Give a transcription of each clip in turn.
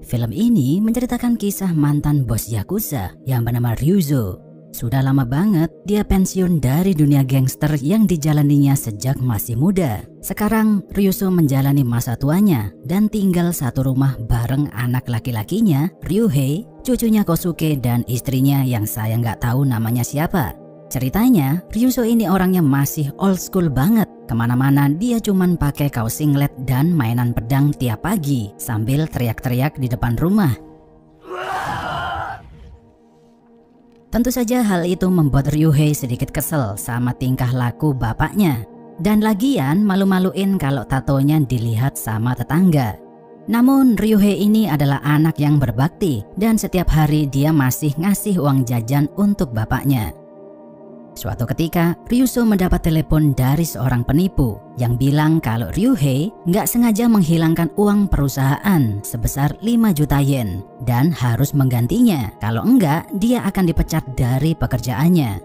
Film ini menceritakan kisah mantan bos Yakuza yang bernama Ryuzo. Sudah lama banget dia pensiun dari dunia gangster yang dijalaninya sejak masih muda. Sekarang Ryuzo menjalani masa tuanya dan tinggal satu rumah bareng anak laki-lakinya, Ryuhei, cucunya Kosuke, dan istrinya yang saya nggak tahu namanya siapa. Ceritanya, Ryuzo ini orangnya masih old school banget. Kemana-mana dia cuman pakai kaos singlet dan mainan pedang tiap pagi sambil teriak-teriak di depan rumah. Tentu saja hal itu membuat Ryuhei sedikit kesel sama tingkah laku bapaknya. Dan lagian malu-maluin kalau tatonya dilihat sama tetangga. Namun Ryuhei ini adalah anak yang berbakti dan setiap hari dia masih ngasih uang jajan untuk bapaknya. Suatu ketika, Ryuzo mendapat telepon dari seorang penipu yang bilang kalau Ryuhei nggak sengaja menghilangkan uang perusahaan sebesar 5 juta yen dan harus menggantinya. Kalau enggak, dia akan dipecat dari pekerjaannya.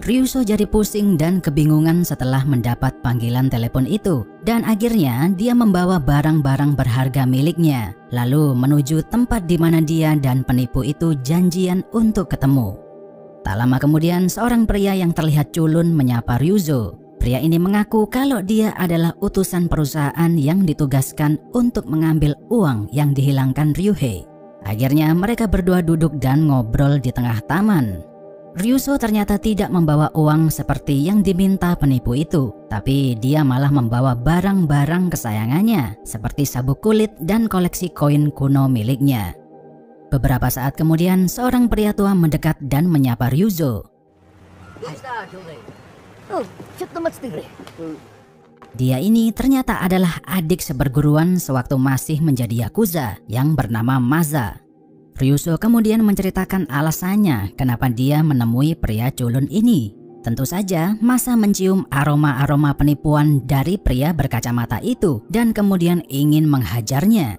Ryuzo jadi pusing dan kebingungan setelah mendapat panggilan telepon itu. Dan akhirnya dia membawa barang-barang berharga miliknya, lalu menuju tempat di mana dia dan penipu itu janjian untuk ketemu. Tak lama kemudian seorang pria yang terlihat culun menyapa Ryuzo. Pria ini mengaku kalau dia adalah utusan perusahaan yang ditugaskan untuk mengambil uang yang dihilangkan Ryuhei. Akhirnya mereka berdua duduk dan ngobrol di tengah taman. Ryuzo ternyata tidak membawa uang seperti yang diminta penipu itu, tapi dia malah membawa barang-barang kesayangannya seperti sabuk kulit dan koleksi koin kuno miliknya. Beberapa saat kemudian, seorang pria tua mendekat dan menyapa Ryuzo. Dia ini ternyata adalah adik seperguruan sewaktu masih menjadi Yakuza yang bernama Maza. Ryuzo kemudian menceritakan alasannya kenapa dia menemui pria culun ini. Tentu saja, Maza mencium aroma-aroma penipuan dari pria berkacamata itu dan kemudian ingin menghajarnya.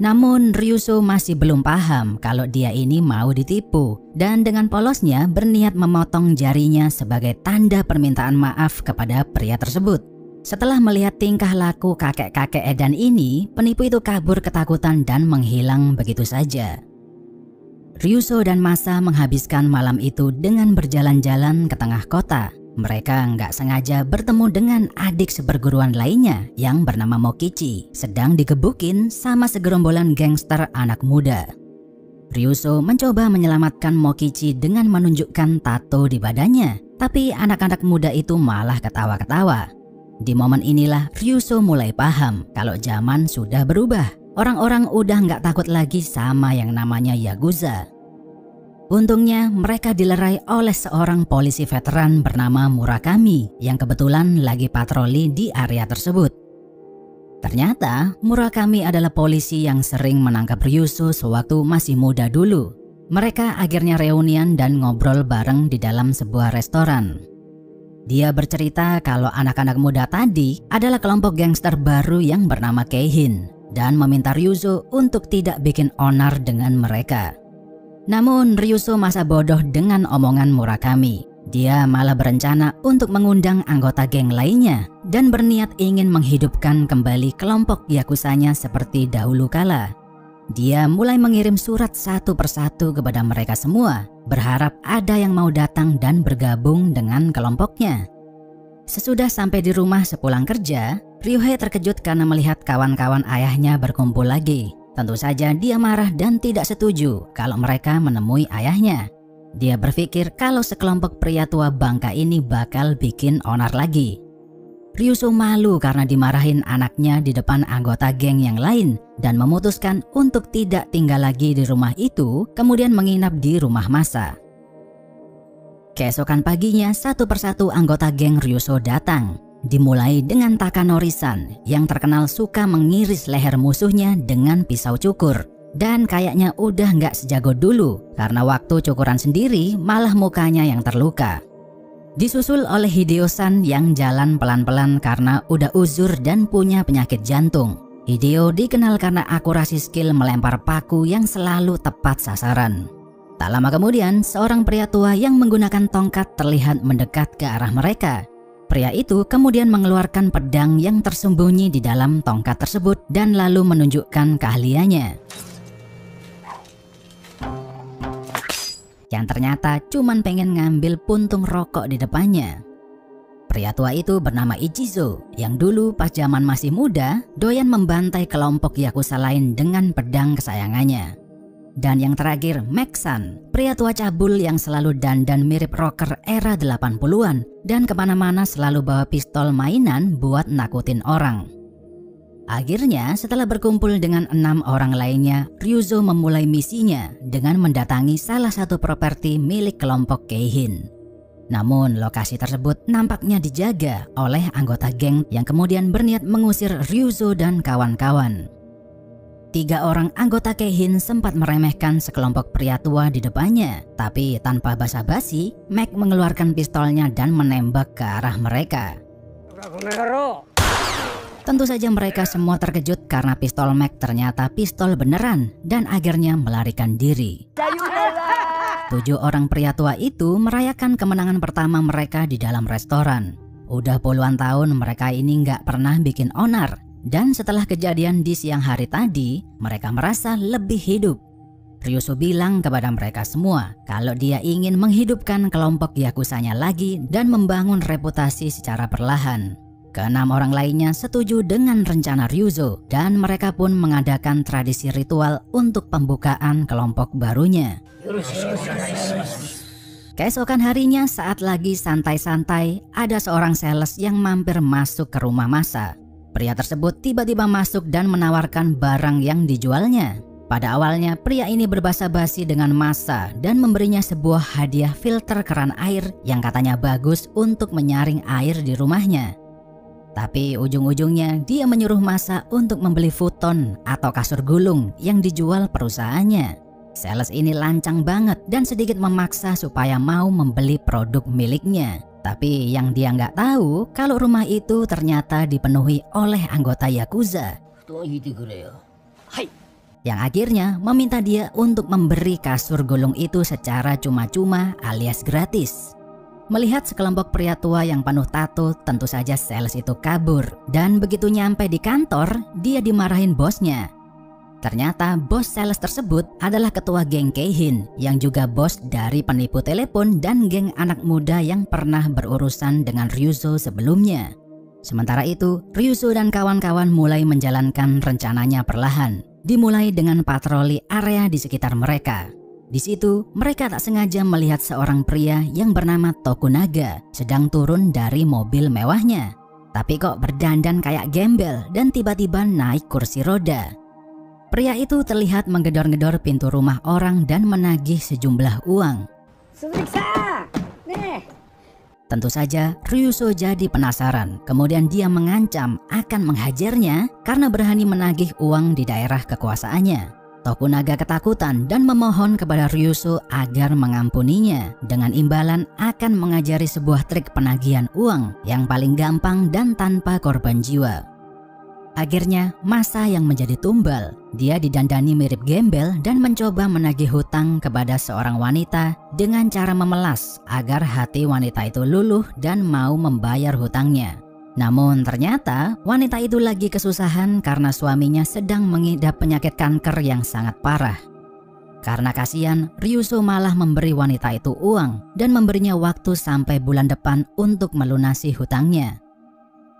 Namun Ryuzo masih belum paham kalau dia ini mau ditipu dan dengan polosnya berniat memotong jarinya sebagai tanda permintaan maaf kepada pria tersebut. Setelah melihat tingkah laku kakek-kakek edan ini, penipu itu kabur ketakutan dan menghilang begitu saja. Ryuzo dan Maza menghabiskan malam itu dengan berjalan-jalan ke tengah kota. Mereka nggak sengaja bertemu dengan adik seperguruan lainnya yang bernama Mokichi, sedang digebukin sama segerombolan gangster anak muda. Ryuzo mencoba menyelamatkan Mokichi dengan menunjukkan tato di badannya, tapi anak-anak muda itu malah ketawa-ketawa. Di momen inilah Ryuzo mulai paham kalau zaman sudah berubah. Orang-orang udah nggak takut lagi sama yang namanya Yakuza. Untungnya mereka dilerai oleh seorang polisi veteran bernama Murakami yang kebetulan lagi patroli di area tersebut. Ternyata Murakami adalah polisi yang sering menangkap Ryuzo sewaktu masih muda dulu. Mereka akhirnya reunian dan ngobrol bareng di dalam sebuah restoran. Dia bercerita kalau anak-anak muda tadi adalah kelompok gangster baru yang bernama Keihin dan meminta Ryuzo untuk tidak bikin onar dengan mereka. Namun Ryuzo masa bodoh dengan omongan Murakami. Dia malah berencana untuk mengundang anggota geng lainnya dan berniat ingin menghidupkan kembali kelompok Yakuzanya seperti dahulu kala. Dia mulai mengirim surat satu persatu kepada mereka semua, berharap ada yang mau datang dan bergabung dengan kelompoknya. Sesudah sampai di rumah sepulang kerja, Ryuhei terkejut karena melihat kawan-kawan ayahnya berkumpul lagi. Tentu saja dia marah dan tidak setuju kalau mereka menemui ayahnya. Dia berpikir kalau sekelompok pria tua bangka ini bakal bikin onar lagi. Ryuzo malu karena dimarahin anaknya di depan anggota geng yang lain dan memutuskan untuk tidak tinggal lagi di rumah itu, kemudian menginap di rumah Maza. Keesokan paginya satu persatu anggota geng Ryuzo datang. Dimulai dengan Takanori-san yang terkenal suka mengiris leher musuhnya dengan pisau cukur. Dan kayaknya udah nggak sejago dulu karena waktu cukuran sendiri malah mukanya yang terluka. Disusul oleh Hideo-san yang jalan pelan-pelan karena udah uzur dan punya penyakit jantung. Hideo dikenal karena akurasi skill melempar paku yang selalu tepat sasaran. Tak lama kemudian seorang pria tua yang menggunakan tongkat terlihat mendekat ke arah mereka. Pria itu kemudian mengeluarkan pedang yang tersembunyi di dalam tongkat tersebut dan lalu menunjukkan keahliannya. yang ternyata cuman pengen ngambil puntung rokok di depannya. Pria tua itu bernama Ichizo, yang dulu pas zaman masih muda doyan membantai kelompok yakuza lain dengan pedang kesayangannya. Dan yang terakhir, Max-san, pria tua cabul yang selalu dandan mirip rocker era 80-an dan kemana-mana selalu bawa pistol mainan buat nakutin orang. Akhirnya setelah berkumpul dengan 6 orang lainnya, Ryuzo memulai misinya dengan mendatangi salah satu properti milik kelompok Keihin. Namun lokasi tersebut nampaknya dijaga oleh anggota geng yang kemudian berniat mengusir Ryuzo dan kawan-kawan. 3 orang anggota Keihin sempat meremehkan sekelompok pria tua di depannya, tapi tanpa basa-basi, Mac mengeluarkan pistolnya dan menembak ke arah mereka. Tentu saja mereka semua terkejut karena pistol Mac ternyata pistol beneran dan akhirnya melarikan diri. 7 orang pria tua itu merayakan kemenangan pertama mereka di dalam restoran. Udah puluhan tahun mereka ini nggak pernah bikin onar. Dan setelah kejadian di siang hari tadi, mereka merasa lebih hidup. Ryuzo bilang kepada mereka semua kalau dia ingin menghidupkan kelompok yakuzanya lagi dan membangun reputasi secara perlahan. Ke-6 orang lainnya setuju dengan rencana Ryuzo dan mereka pun mengadakan tradisi ritual untuk pembukaan kelompok barunya. Keesokan harinya saat lagi santai-santai, ada seorang sales yang mampir masuk ke rumah Masa. Pria tersebut tiba-tiba masuk dan menawarkan barang yang dijualnya. Pada awalnya pria ini berbasa-basi dengan Masa dan memberinya sebuah hadiah filter keran air yang katanya bagus untuk menyaring air di rumahnya. Tapi ujung-ujungnya dia menyuruh Masa untuk membeli futon atau kasur gulung yang dijual perusahaannya. Sales ini lancang banget dan sedikit memaksa supaya mau membeli produk miliknya. Tapi yang dia nggak tahu kalau rumah itu ternyata dipenuhi oleh anggota yakuza. Yang akhirnya meminta dia untuk memberi kasur gulung itu secara cuma-cuma alias gratis. Melihat sekelompok pria tua yang penuh tato, tentu saja sales itu kabur. Dan begitu nyampe di kantor, dia dimarahin bosnya. Ternyata bos sales tersebut adalah ketua geng Keihin yang juga bos dari penipu telepon dan geng anak muda yang pernah berurusan dengan Ryuzo sebelumnya. Sementara itu, Ryuzo dan kawan-kawan mulai menjalankan rencananya perlahan. Dimulai dengan patroli area di sekitar mereka. Di situ, mereka tak sengaja melihat seorang pria yang bernama Tokunaga sedang turun dari mobil mewahnya. Tapi kok berdandan kayak gembel dan tiba-tiba naik kursi roda. Pria itu terlihat menggedor-gedor pintu rumah orang dan menagih sejumlah uang. Tentu saja Ryuzo jadi penasaran, kemudian dia mengancam akan menghajarnya karena berani menagih uang di daerah kekuasaannya. Tokunaga ketakutan dan memohon kepada Ryuzo agar mengampuninya dengan imbalan akan mengajari sebuah trik penagihan uang yang paling gampang dan tanpa korban jiwa. Akhirnya Masa yang menjadi tumbal. Dia didandani mirip gembel dan mencoba menagih hutang kepada seorang wanita dengan cara memelas agar hati wanita itu luluh dan mau membayar hutangnya. Namun ternyata wanita itu lagi kesusahan karena suaminya sedang mengidap penyakit kanker yang sangat parah. Karena kasihan, Ryuzo malah memberi wanita itu uang dan memberinya waktu sampai bulan depan untuk melunasi hutangnya.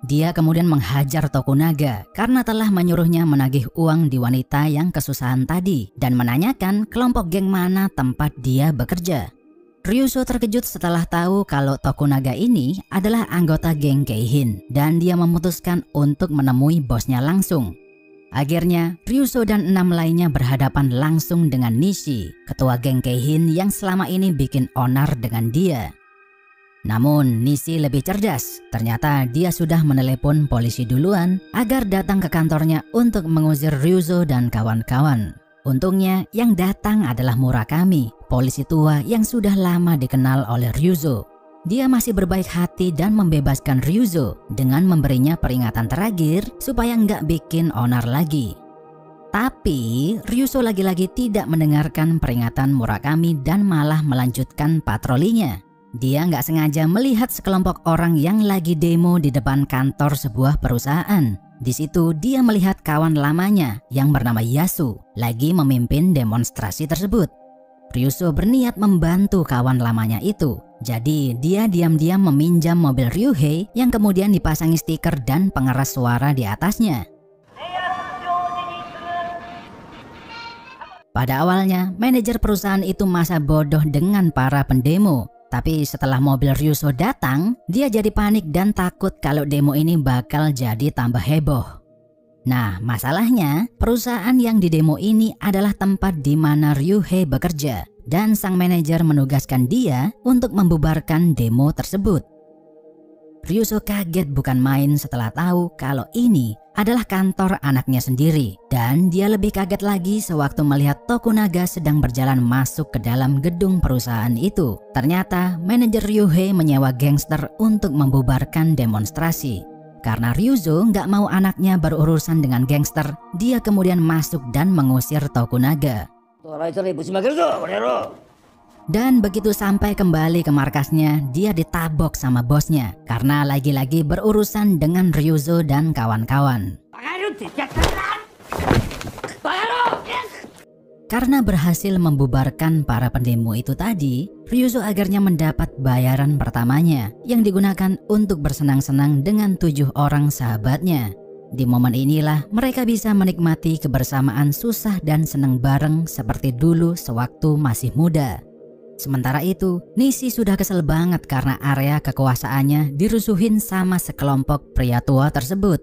Dia kemudian menghajar Tokunaga karena telah menyuruhnya menagih uang di wanita yang kesusahan tadi dan menanyakan kelompok geng mana tempat dia bekerja. Ryuzo terkejut setelah tahu kalau Tokunaga ini adalah anggota geng Keihin dan dia memutuskan untuk menemui bosnya langsung. Akhirnya Ryuzo dan 6 lainnya berhadapan langsung dengan Nishi, ketua geng Keihin yang selama ini bikin onar dengan dia. Namun Nishi lebih cerdas, ternyata dia sudah menelepon polisi duluan agar datang ke kantornya untuk mengusir Ryuzo dan kawan-kawan. Untungnya yang datang adalah Murakami, polisi tua yang sudah lama dikenal oleh Ryuzo. Dia masih berbaik hati dan membebaskan Ryuzo dengan memberinya peringatan terakhir supaya nggak bikin onar lagi. Tapi Ryuzo lagi-lagi tidak mendengarkan peringatan Murakami dan malah melanjutkan patrolinya. Dia nggak sengaja melihat sekelompok orang yang lagi demo di depan kantor sebuah perusahaan. Di situ dia melihat kawan lamanya yang bernama Yasu lagi memimpin demonstrasi tersebut. Ryuso berniat membantu kawan lamanya itu. Jadi dia diam-diam meminjam mobil Ryuhei yang kemudian dipasangi stiker dan pengeras suara di atasnya. Pada awalnya, manajer perusahaan itu masa bodoh dengan para pendemo. Tapi setelah mobil Ryuso datang, dia jadi panik dan takut kalau demo ini bakal jadi tambah heboh. Nah, masalahnya perusahaan yang didemo ini adalah tempat di mana Ryuhei bekerja dan sang manajer menugaskan dia untuk membubarkan demo tersebut. Ryuso kaget bukan main setelah tahu kalau ini adalah kantor anaknya sendiri, dan dia lebih kaget lagi sewaktu melihat Tokunaga sedang berjalan masuk ke dalam gedung perusahaan itu. Ternyata manajer Ryuhei menyewa gangster untuk membubarkan demonstrasi. Karena Ryuzo nggak mau anaknya berurusan dengan gangster, dia kemudian masuk dan mengusir Tokunaga. Dan begitu sampai kembali ke markasnya, dia ditabok sama bosnya karena lagi-lagi berurusan dengan Ryuzo dan kawan-kawan. Karena berhasil membubarkan para pendemo itu tadi, Ryuzo akhirnya mendapat bayaran pertamanya yang digunakan untuk bersenang-senang dengan 7 orang sahabatnya. Di momen inilah mereka bisa menikmati kebersamaan susah dan senang bareng seperti dulu sewaktu masih muda. Sementara itu, Nishi sudah kesel banget karena area kekuasaannya dirusuhin sama sekelompok pria tua tersebut.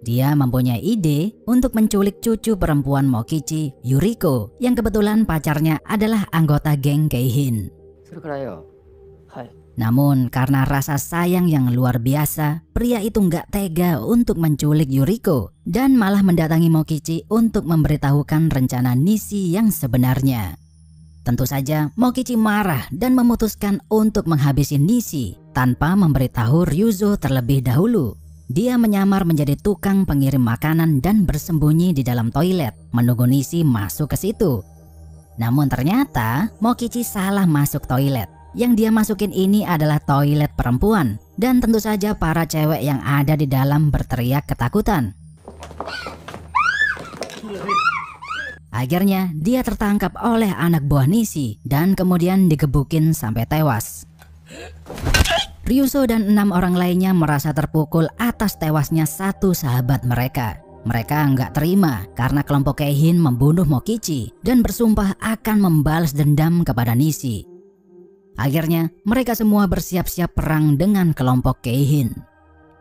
Dia mempunyai ide untuk menculik cucu perempuan Mokichi, Yuriko, yang kebetulan pacarnya adalah anggota geng Keihin. Namun karena rasa sayang yang luar biasa, pria itu nggak tega untuk menculik Yuriko dan malah mendatangi Mokichi untuk memberitahukan rencana Nishi yang sebenarnya. Tentu saja Mokichi marah dan memutuskan untuk menghabisi Nishi tanpa memberitahu Ryuzo terlebih dahulu. Dia menyamar menjadi tukang pengirim makanan dan bersembunyi di dalam toilet menunggu Nishi masuk ke situ. Namun ternyata Mokichi salah masuk toilet. Yang dia masukin ini adalah toilet perempuan, dan tentu saja para cewek yang ada di dalam berteriak ketakutan. Akhirnya dia tertangkap oleh anak buah Nishi dan kemudian digebukin sampai tewas. Ryuzo dan 6 orang lainnya merasa terpukul atas tewasnya satu sahabat mereka. Mereka nggak terima karena kelompok Keihin membunuh Mokichi dan bersumpah akan membalas dendam kepada Nishi. Akhirnya mereka semua bersiap-siap perang dengan kelompok Keihin.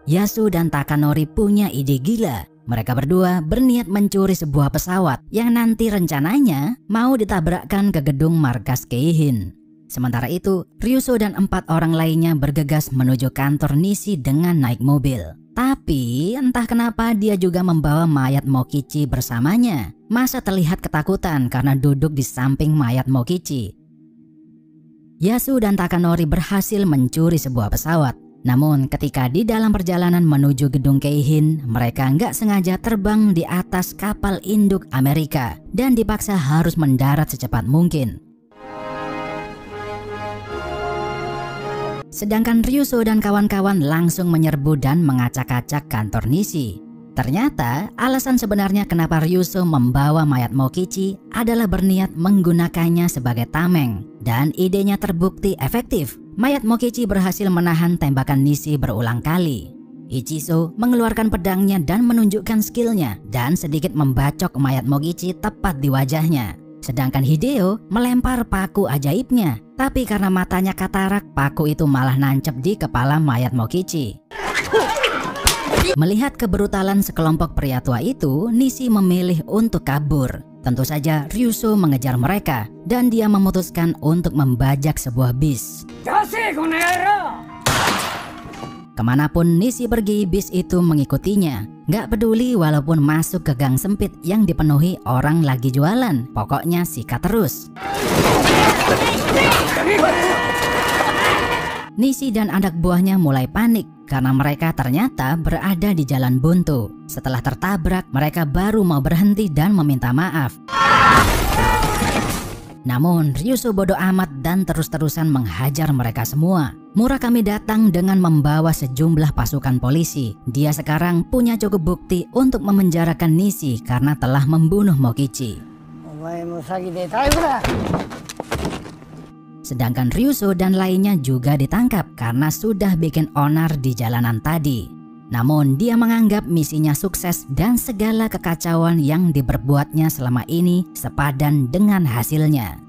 Yasu dan Takanori punya ide gila. Mereka berdua berniat mencuri sebuah pesawat yang nanti rencananya mau ditabrakkan ke gedung markas Keihin. Sementara itu, Ryuzo dan 4 orang lainnya bergegas menuju kantor Nishi dengan naik mobil. Tapi entah kenapa dia juga membawa mayat Mokichi bersamanya. Masa terlihat ketakutan karena duduk di samping mayat Mokichi. Yasu dan Takanori berhasil mencuri sebuah pesawat. Namun ketika di dalam perjalanan menuju gedung Keihin, mereka nggak sengaja terbang di atas kapal induk Amerika dan dipaksa harus mendarat secepat mungkin. Sedangkan Ryuzo dan kawan-kawan langsung menyerbu dan mengacak-acak kantor Nishi. Ternyata alasan sebenarnya kenapa Ryuzo membawa mayat Mokichi adalah berniat menggunakannya sebagai tameng. Dan idenya terbukti efektif. Mayat Mokichi berhasil menahan tembakan Nishi berulang kali. Ichizo mengeluarkan pedangnya dan menunjukkan skillnya dan sedikit membacok mayat Mokichi tepat di wajahnya. Sedangkan Hideo melempar paku ajaibnya, tapi karena matanya katarak, paku itu malah nancep di kepala mayat Mokichi. Melihat kebrutalan sekelompok pria tua itu, Nishi memilih untuk kabur. Tentu saja Ryuzo mengejar mereka dan dia memutuskan untuk membajak sebuah bis. Kemanapun Nishi pergi, bis itu mengikutinya. Gak peduli walaupun masuk ke gang sempit yang dipenuhi orang lagi jualan. Pokoknya sikat terus. Nishi dan anak buahnya mulai panik karena mereka ternyata berada di jalan buntu. Setelah tertabrak, mereka baru mau berhenti dan meminta maaf. Namun Ryuzo bodoh amat dan terus-terusan menghajar mereka semua. Murakami datang dengan membawa sejumlah pasukan polisi. Dia sekarang punya cukup bukti untuk memenjarakan Nishi karena telah membunuh Mokichi. Sedangkan Ryuso dan lainnya juga ditangkap karena sudah bikin onar di jalanan tadi. Namun dia menganggap misinya sukses dan segala kekacauan yang diperbuatnya selama ini sepadan dengan hasilnya.